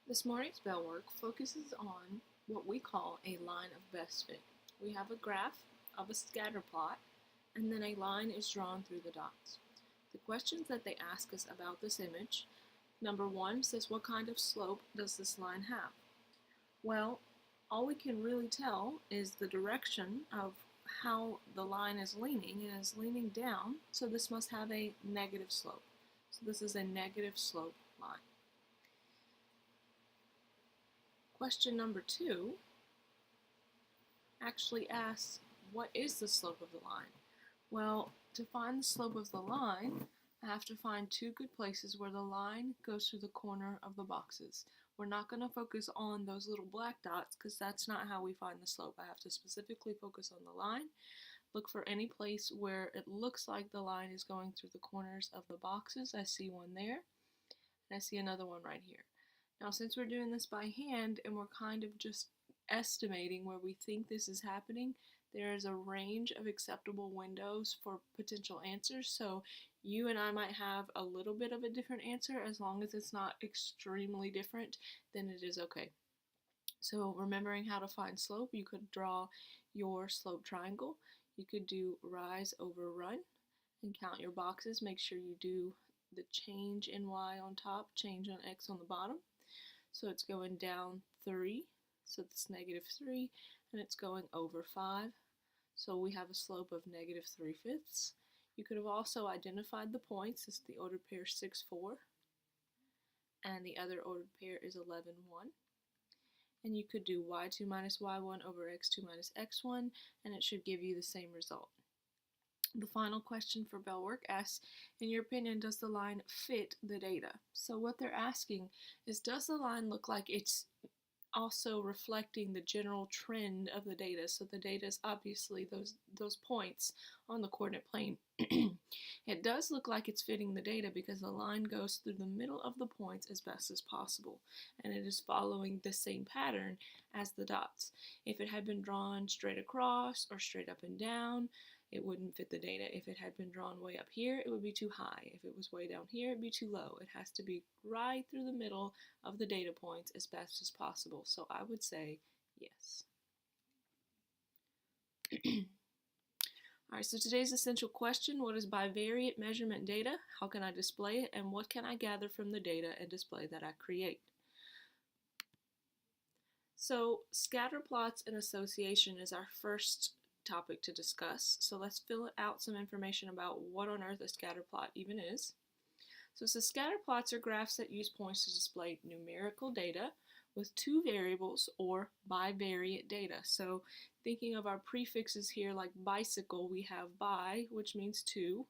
This morning's bell work focuses on what we call a line of best fit. We have a graph of a scatter plot, and then a line is drawn through the dots. The questions that they ask us about this image, number one says, what kind of slope does this line have? Well, all we can really tell is the direction of how the line is leaning. It is leaning down, so this must have a negative slope. So this is a negative slope line. Question number two actually asks, what is the slope of the line? Well, to find the slope of the line, I have to find two good places where the line goes through the corner of the boxes. We're not going to focus on those little black dots because that's not how we find the slope. I have to specifically focus on the line. Look for any place where it looks like the line is going through the corners of the boxes. I see one there, and I see another one right here. Now, since we're doing this by hand and we're kind of just estimating where we think this is happening, there is a range of acceptable windows for potential answers. So you and I might have a little bit of a different answer. As long as it's not extremely different, then it is okay. So remembering how to find slope, you could draw your slope triangle. You could do rise over run and count your boxes. Make sure you do the change in y on top, change on x on the bottom. So it's going down 3, so it's negative 3, and it's going over 5. So we have a slope of negative 3/5. You could have also identified the points as the ordered pair 6, 4, and the other ordered pair is 11, 1. And you could do y2 minus y1 over x2 minus x1, and it should give you the same result. The final question for bell work asks, in your opinion, does the line fit the data? So what they're asking is, does the line look like it's also reflecting the general trend of the data? So the data is obviously those points on the coordinate plane. It does look like it's fitting the data because the line goes through the middle of the points as best as possible, and it is following the same pattern as the dots. If it had been drawn straight across or straight up and down, it wouldn't fit the data. If it had been drawn way up here, it would be too high. If it was way down here, it'd be too low. It has to be right through the middle of the data points as best as possible. So I would say yes. All right, so today's essential question, what is bivariate measurement data? How can I display it? And what can I gather from the data and display that I create? So scatter plots and association is our first topic to discuss. So let's fill out some information about what on earth a scatter plot even is. So scatter plots are graphs that use points to display numerical data with two variables or bivariate data. So thinking of our prefixes here like bicycle, we have bi, which means two,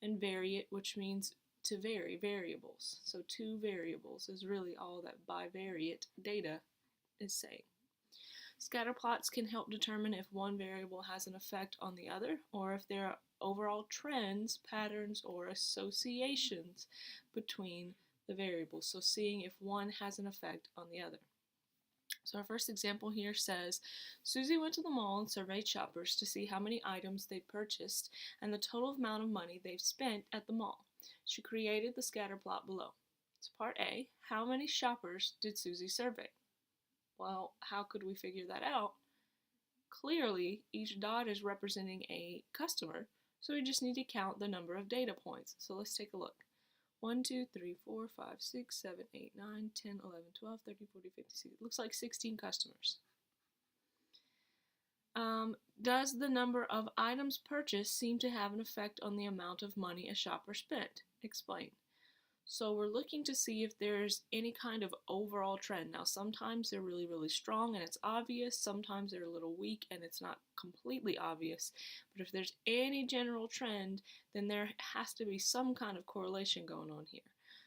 and variate, which means to vary, variables. So two variables is really all that bivariate data is saying. Scatter plots can help determine if one variable has an effect on the other, or if there are overall trends, patterns, or associations between the variables. So seeing if one has an effect on the other. So our first example here says, Susie went to the mall and surveyed shoppers to see how many items they purchased and the total amount of money they've spent at the mall. She created the scatter plot below. So part A, how many shoppers did Susie survey? Well, how could we figure that out? Clearly, each dot is representing a customer, so we just need to count the number of data points. So let's take a look. 1, 2, 3, 4, 5, 6, 7, 8, 9, 10, 11, 12, 13, 14, 15, 16. It looks like 16 customers. Does the number of items purchased seem to have an effect on the amount of money a shopper spent? Explain. So we're looking to see if there's any kind of overall trend. Now sometimes they're really, really strong and it's obvious. Sometimes they're a little weak and it's not completely obvious. But if there's any general trend, then there has to be some kind of correlation going on here.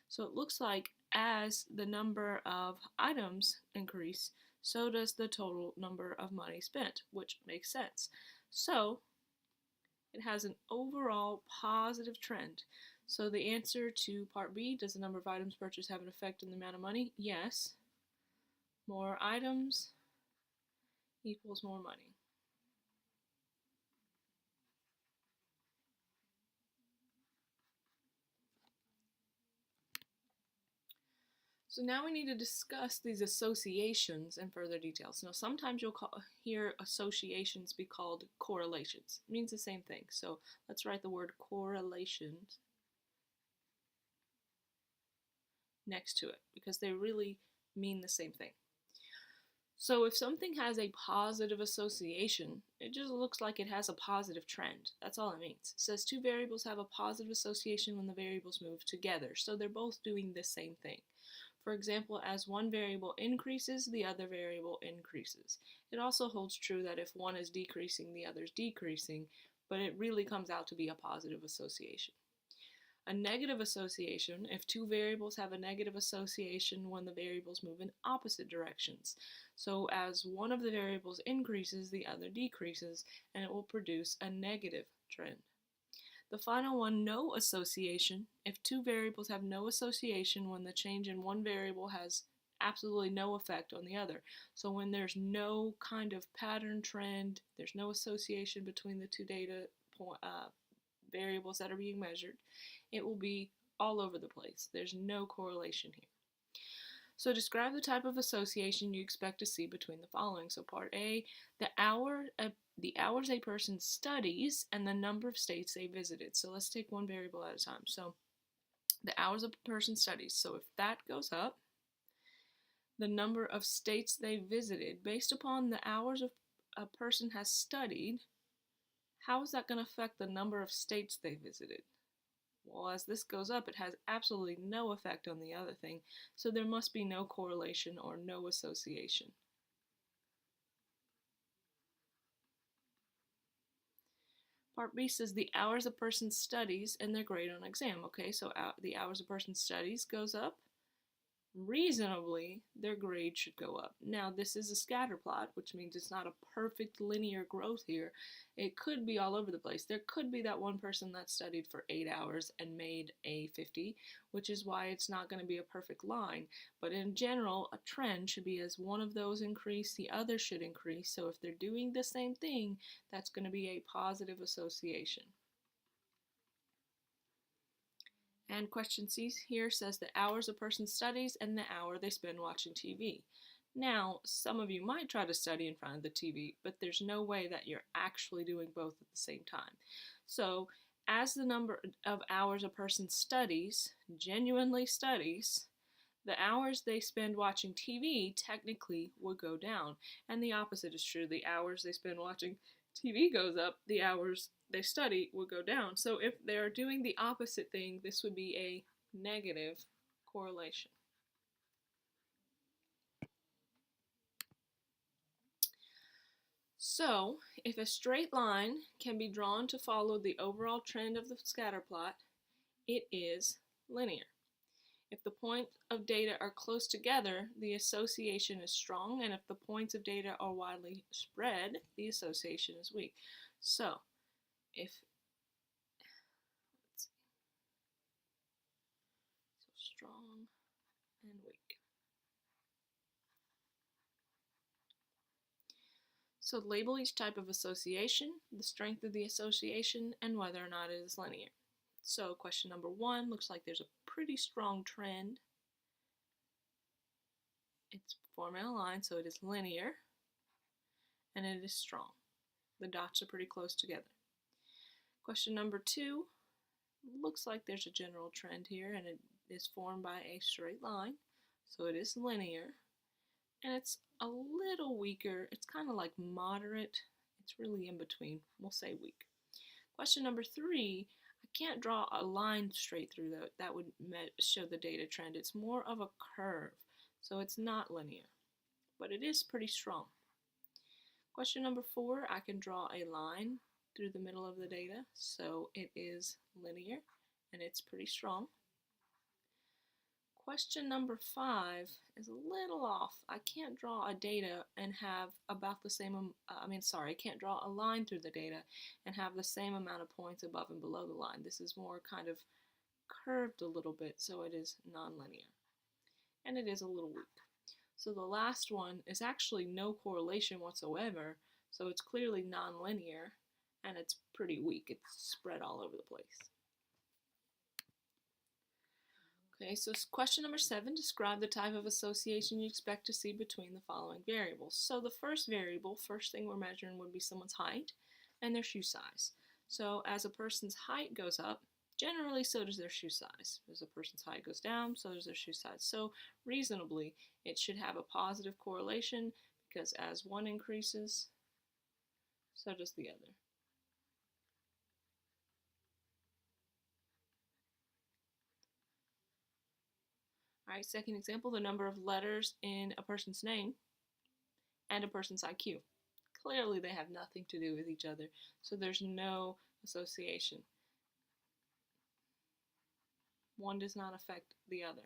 So it looks like as the number of items increase, so does the total number of money spent, which makes sense. So it has an overall positive trend. So the answer to part B, does the number of items purchased have an effect on the amount of money? Yes. More items equals more money. So now we need to discuss these associations in further details. Now sometimes you'll hear associations be called correlations. It means the same thing. So let's write the word correlations next to it because they really mean the same thing. So if something has a positive association, it just looks like it has a positive trend. That's all it means. It says two variables have a positive association when the variables move together. So they're both doing the same thing. For example, as one variable increases, the other variable increases. It also holds true that if one is decreasing, the other is decreasing, but it really comes out to be a positive association. A negative association, if two variables have a negative association when the variables move in opposite directions. So as one of the variables increases, the other decreases, and it will produce a negative trend. The final one, no association, if two variables have no association when the change in one variable has absolutely no effect on the other. So when there's no kind of pattern trend, there's no association between the two data variables that are being measured, it will be all over the place. There's no correlation here. So describe the type of association you expect to see between the following. So part A, the hours a person studies and the number of states they visited. So let's take one variable at a time. So the hours a person studies. So if that goes up, the number of states they visited, based upon the hours a person has studied, how is that going to affect the number of states they visited? Well, as this goes up, it has absolutely no effect on the other thing, so there must be no correlation or no association. Part B says the hours a person studies and their grade on exam. Okay, so the hours a person studies goes up. Reasonably, their grade should go up. Now, this is a scatter plot, which means it's not a perfect linear growth here. It could be all over the place. There could be that one person that studied for 8 hours and made a 50, which is why it's not going to be a perfect line. But in general, a trend should be as one of those increase, the other should increase. So if they're doing the same thing, that's going to be a positive association. And question C here says the hours a person studies and the hour they spend watching TV. Now, some of you might try to study in front of the TV, but there's no way that you're actually doing both at the same time. So, as the number of hours a person studies, genuinely studies, the hours they spend watching TV technically would go down. And the opposite is true. The hours they spend watching TV goes up, the hours they study will go down. So if they're doing the opposite thing, this would be a negative correlation. So if a straight line can be drawn to follow the overall trend of the scatter plot, it is linear. If the points of data are close together, the association is strong, and if the points of data are widely spread, the association is weak. So, strong and weak. So label each type of association, the strength of the association, and whether or not it is linear. So question number 1 looks like there's a pretty strong trend. It's forming a line, so it is linear, and it is strong. The dots are pretty close together. Question number 2 looks like there's a general trend here, and it is formed by a straight line, so it is linear, and it's a little weaker. It's kind of like moderate. It's really in between. We'll say weak. Question number 3, I can't draw a line straight through that would show the data trend. It's more of a curve, so it's not linear, but it is pretty strong. Question number 4, I can draw a line through the middle of the data, so it is linear and it's pretty strong. Question number 5 is a little off. I can't draw a data and have about the same, I can't draw a line through the data and have the same amount of points above and below the line. This is more kind of curved a little bit, so it is nonlinear. And it is a little weak. So the last one is actually no correlation whatsoever, so it's clearly nonlinear, and it's pretty weak. It's spread all over the place. Okay, so question number 7, describe the type of association you expect to see between the following variables. So the first variable, first thing we're measuring would be someone's height and their shoe size. So as a person's height goes up, generally so does their shoe size. As a person's height goes down, so does their shoe size. So reasonably, it should have a positive correlation because as one increases, so does the other. All right, second example, the number of letters in a person's name and a person's IQ. Clearly they have nothing to do with each other, so there's no association. One does not affect the other.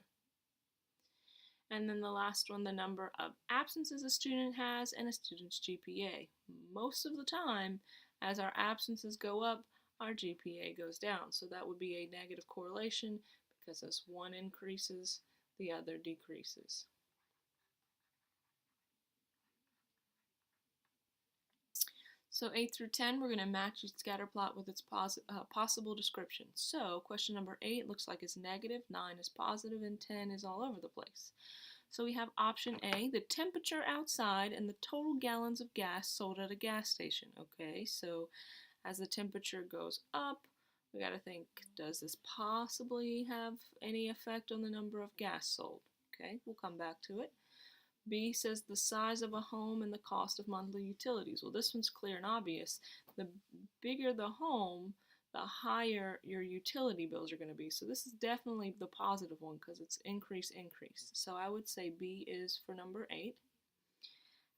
And then the last one, the number of absences a student has and a student's GPA. Most of the time, as our absences go up, our GPA goes down. So that would be a negative correlation because as one increases, the other decreases. So 8 through 10, we're going to match each scatter plot with its possible description. So question number 8 looks like it's negative, 9 is positive, and 10 is all over the place. So we have option A, the temperature outside and the total gallons of gas sold at a gas station. Okay, so as the temperature goes up, we got to think, does this possibly have any effect on the number of gas sold? Okay, we'll come back to it. B says the size of a home and the cost of monthly utilities. Well, this one's clear and obvious. The bigger the home, the higher your utility bills are going to be. So this is definitely the positive one because it's increase. So I would say B is for number 8.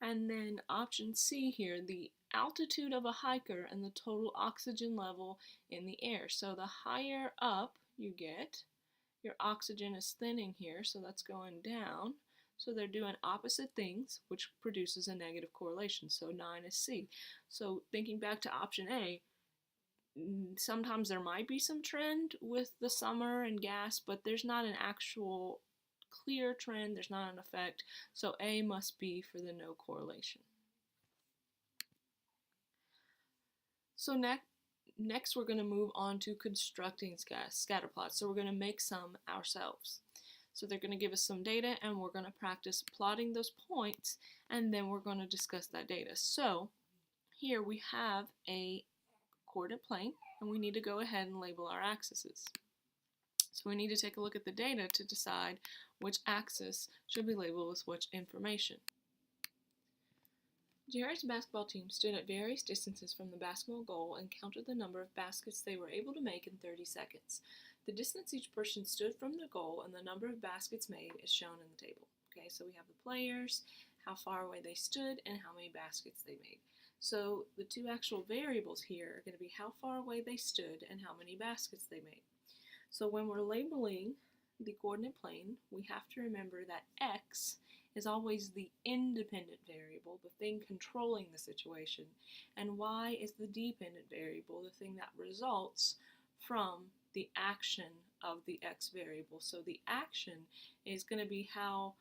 And then option C here, the altitude of a hiker and the total oxygen level in the air. So the higher up you get, your oxygen is thinning here, so that's going down. So they're doing opposite things, which produces a negative correlation. So 9 is C. So thinking back to option A, sometimes there might be some trend with the summer and gas, but there's not an actual clear trend. There's not an effect. So A must be for the no correlation. So next we're going to move on to constructing scatter plots. So we're going to make some ourselves. So they're going to give us some data and we're going to practice plotting those points and then we're going to discuss that data. So here we have a coordinate plane and we need to go ahead and label our axes. So we need to take a look at the data to decide which axis should be labeled with which information. Jared's basketball team stood at various distances from the basketball goal and counted the number of baskets they were able to make in 30 seconds. The distance each person stood from the goal and the number of baskets made is shown in the table. Okay, so we have the players, how far away they stood, and how many baskets they made. So the two actual variables here are going to be how far away they stood and how many baskets they made. So when we're labeling the coordinate plane, we have to remember that x is always the independent variable, the thing controlling the situation, and y is the dependent variable, the thing that results from the action of the x variable. So the action is going to be how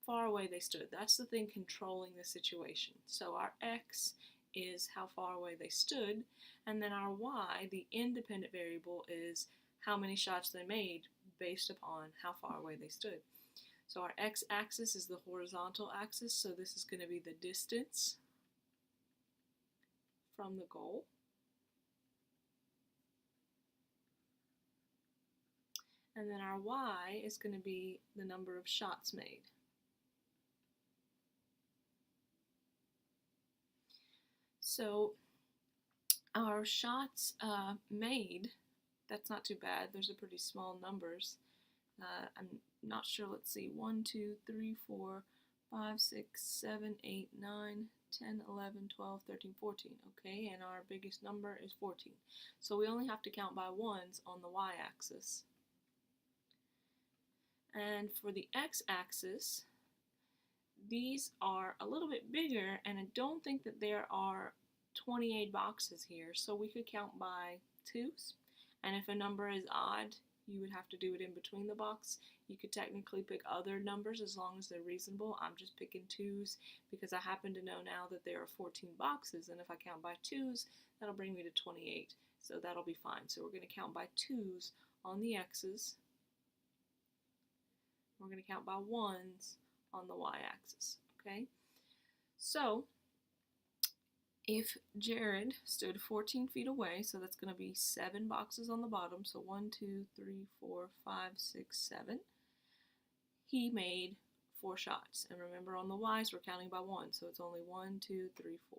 far away they stood. That's the thing controlling the situation. So our x is how far away they stood, and then our y, the independent variable, is how many shots they made based upon how far away they stood. So our x-axis is the horizontal axis, so this is going to be the distance from the goal. And then our y is going to be the number of shots made. So our shots made, that's not too bad. Those are pretty small numbers. I'm not sure, let's see, 1, 2, 3, 4, 5, 6, 7, 8, 9, 10, 11, 12, 13, 14, okay, and our biggest number is 14. So we only have to count by ones on the y-axis. And for the x-axis, these are a little bit bigger, and I don't think that there are 28 boxes here, so we could count by twos, and if a number is odd, you would have to do it in between the box. You could technically pick other numbers as long as they're reasonable. I'm just picking twos because I happen to know now that there are 14 boxes, and if I count by twos, that'll bring me to 28, so that'll be fine. So we're going to count by twos on the x's. We're going to count by ones on the y-axis, okay? So if Jared stood 14 feet away, so that's going to be 7 boxes on the bottom, so 1, 2, 3, 4, 5, 6, 7. He made 4 shots. And remember, on the y's, we're counting by 1, so it's only 1, 2, 3, 4.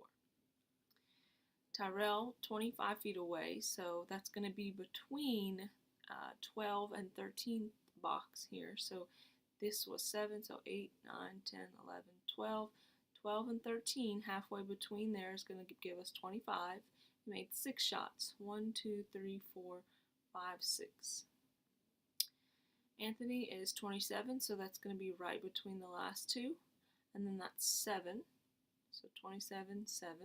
Tyrell, 25 feet away, so that's going to be between 12 and 13 box here. So this was 7, so 8, 9, 10, 11, 12. 12 and 13, halfway between there, is going to give us 25. He made 6 shots. 1, 2, 3, 4, 5, 6. Anthony is 27, so that's going to be right between the last two. And then that's 7. So 27, 7.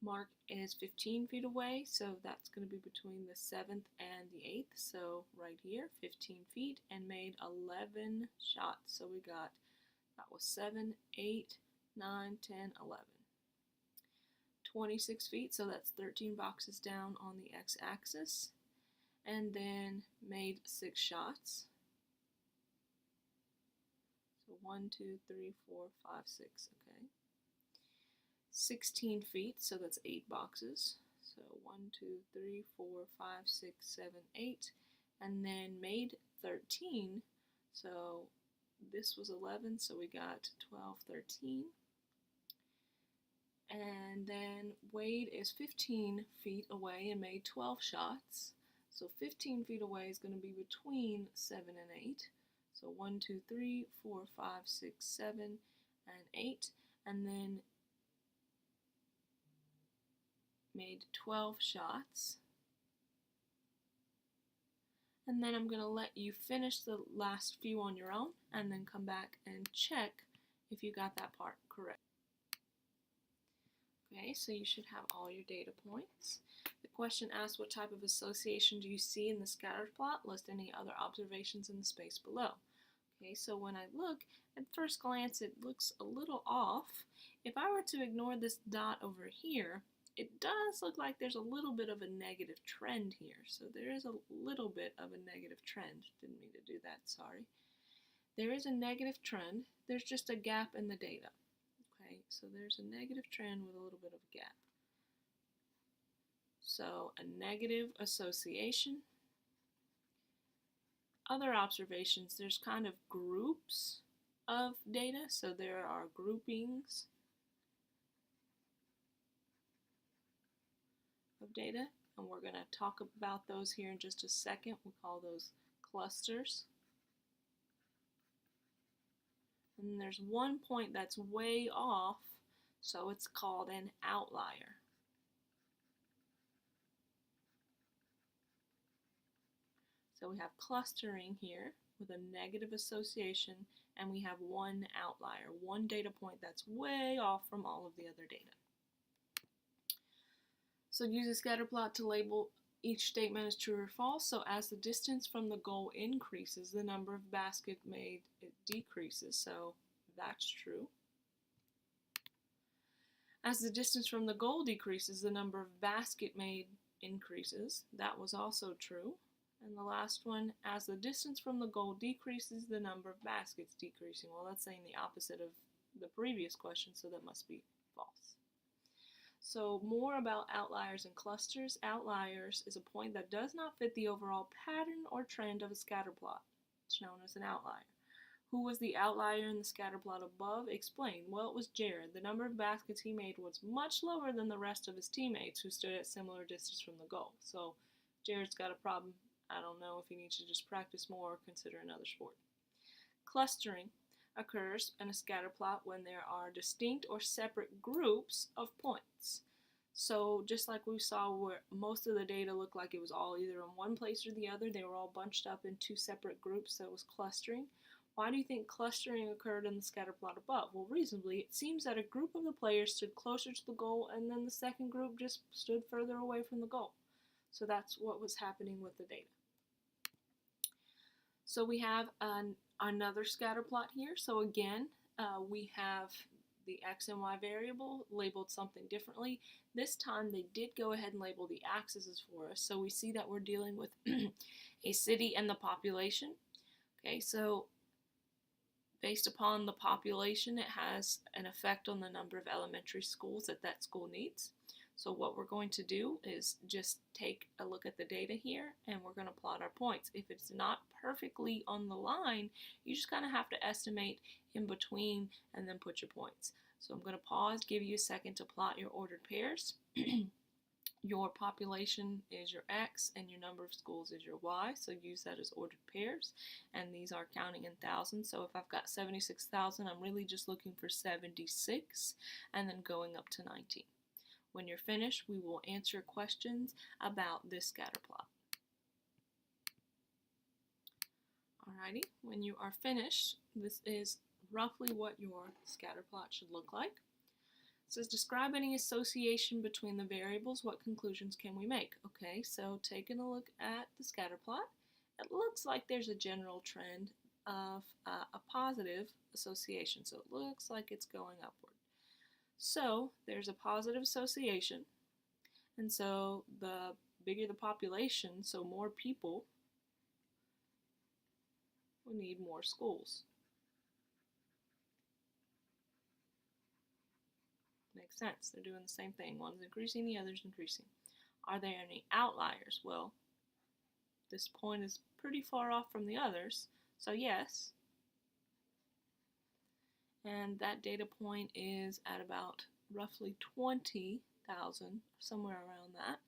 Mark is 15 feet away, so that's going to be between the 7th and the 8th. So right here, 15 feet, and made 11 shots. So we got, that was 7, 8, 9, 10, 11. 26 feet, so that's 13 boxes down on the x-axis. And then made 6 shots. So 1, 2, 3, 4, 5, 6, okay. 16 feet, so that's 8 boxes. So 1, 2, 3, 4, 5, 6, 7, 8. And then made 13, so this was 11, so we got 12, 13. And then Wade is 15 feet away and made 12 shots. So 15 feet away is going to be between 7 and 8. So 1, 2, 3, 4, 5, 6, 7, and 8. And then made 12 shots. And then I'm going to let you finish the last few on your own and then come back and check if you got that part correct. Okay, so you should have all your data points. The question asks, what type of association do you see in the scattered plot? List any other observations in the space below. Okay, so when I look, at first glance it looks a little off. If I were to ignore this dot over here, it does look like there's a little bit of a negative trend here. So there is a little bit of a negative trend. Didn't mean to do that, sorry. There is a negative trend. There's just a gap in the data. Okay, so there's a negative trend with a little bit of a gap. So a negative association. Other observations, there's kind of groups of data. So there are groupings of data, and we're going to talk about those here in just a second. We call those clusters. And there's one point that's way off, so it's called an outlier. So we have clustering here with a negative association, and we have one outlier, one data point that's way off from all of the other data. So use a scatter plot to label each statement as true or false. So as the distance from the goal increases, the number of baskets made decreases. So that's true. As the distance from the goal decreases, the number of baskets made increases. That was also true. And the last one, as the distance from the goal decreases, the number of baskets decreasing. Well, that's saying the opposite of the previous question, so that must be false. So more about outliers and clusters. Outliers is a point that does not fit the overall pattern or trend of a scatter plot. It's known as an outlier. Who was the outlier in the scatter plot above? Explain. Well, it was Jared. The number of baskets he made was much lower than the rest of his teammates who stood at similar distance from the goal. So Jared's got a problem. I don't know if he needs to just practice more or consider another sport. Clustering occurs in a scatter plot when there are distinct or separate groups of points. So just like we saw where most of the data looked like it was all either in one place or the other, they were all bunched up in 2 separate groups, so it was clustering. Why do you think clustering occurred in the scatter plot above? Well, reasonably, it seems that a group of the players stood closer to the goal and then the second group just stood further away from the goal. So that's what was happening with the data. So we have another scatter plot here. So again, we have the x and y variable labeled something differently. This time they did go ahead and label the axes for us, so we see that we're dealing with a city and the population. Okay, so based upon the population, it has an effect on the number of elementary schools that that school needs. So what we're going to do is just take a look at the data here, and we're going to plot our points. If it's not perfectly on the line, you just kind of have to estimate in between and then put your points. So I'm going to pause, give you a second to plot your ordered pairs. Your population is your X and your number of schools is your Y, so use that as ordered pairs. And these are counting in thousands, so if I've got 76,000, I'm really just looking for 76 and then going up to 19. When you're finished, we will answer questions about this scatter plot. Alrighty, when you are finished, this is roughly what your scatter plot should look like. It says, describe any association between the variables. What conclusions can we make? Okay, so taking a look at the scatter plot, it looks like there's a general trend of a positive association. So it looks like it's going upward. So there's a positive association. And so the bigger the population, so more people, we need more schools. Makes sense. They're doing the same thing. One's increasing, the other's increasing. Are there any outliers? Well, this point is pretty far off from the others, so yes. And that data point is at about roughly 20,000, somewhere around that.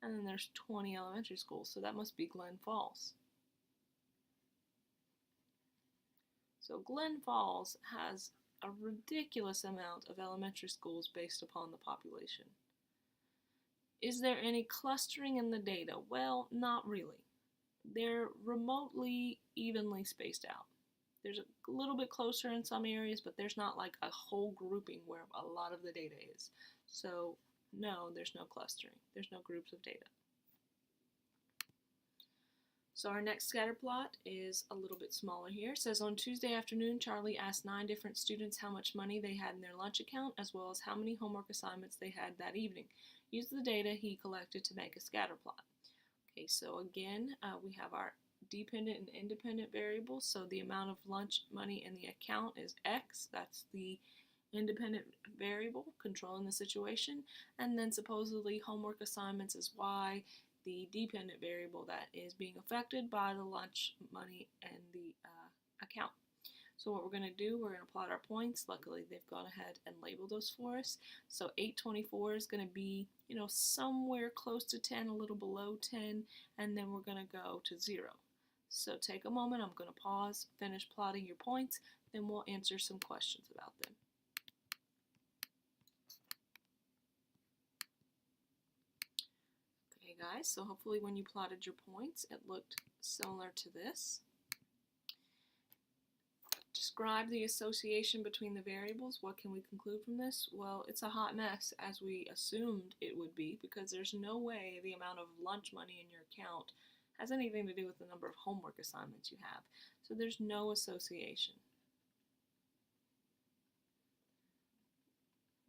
And then there's 20 elementary schools, so that must be Glen Falls. So Glen Falls has a ridiculous amount of elementary schools based upon the population. Is there any clustering in the data? Well, not really. They're remotely evenly spaced out. There's a little bit closer in some areas, but there's not like a whole grouping where a lot of the data is. So no, there's no clustering. There's no groups of data. So our next scatter plot is a little bit smaller here. It says on Tuesday afternoon, Charlie asked 9 different students how much money they had in their lunch account, as well as how many homework assignments they had that evening. Use the data he collected to make a scatter plot. Okay, so again, we have our dependent and independent variables. So the amount of lunch money in the account is X. That's the independent variable controlling the situation. And then supposedly homework assignments is Y, the dependent variable that is being affected by the lunch money and the account. So what we're going to do, we're going to plot our points. Luckily, they've gone ahead and labeled those for us. So 824 is going to be, somewhere close to 10, a little below 10, and then we're going to go to 0. So take a moment. I'm going to pause, finish plotting your points, then we'll answer some questions about them. Okay, guys, so hopefully when you plotted your points, it looked similar to this. Describe the association between the variables. What can we conclude from this? Well, it's a hot mess, as we assumed it would be, because there's no way the amount of lunch money in your account has anything to do with the number of homework assignments you have. So there's no association.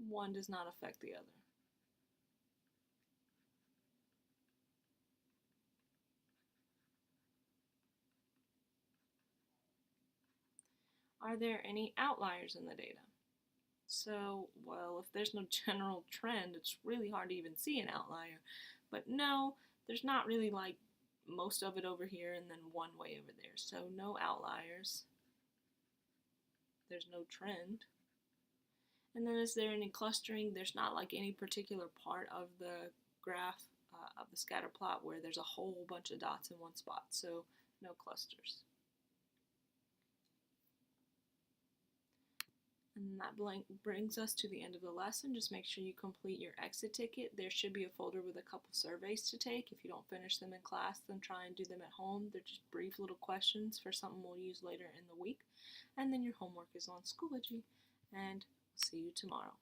One does not affect the other. Are there any outliers in the data? So, well, if there's no general trend, it's really hard to even see an outlier. But no, there's not really like most of it over here and then one way over there. So no outliers. There's no trend. And then is there any clustering? There's not like any particular part of the graph of the scatter plot where there's a whole bunch of dots in one spot. So no clusters. And that brings us to the end of the lesson. Just make sure you complete your exit ticket. There should be a folder with a couple surveys to take. If you don't finish them in class, then try and do them at home. They're just brief little questions for something we'll use later in the week. And then your homework is on Schoology. And see you tomorrow.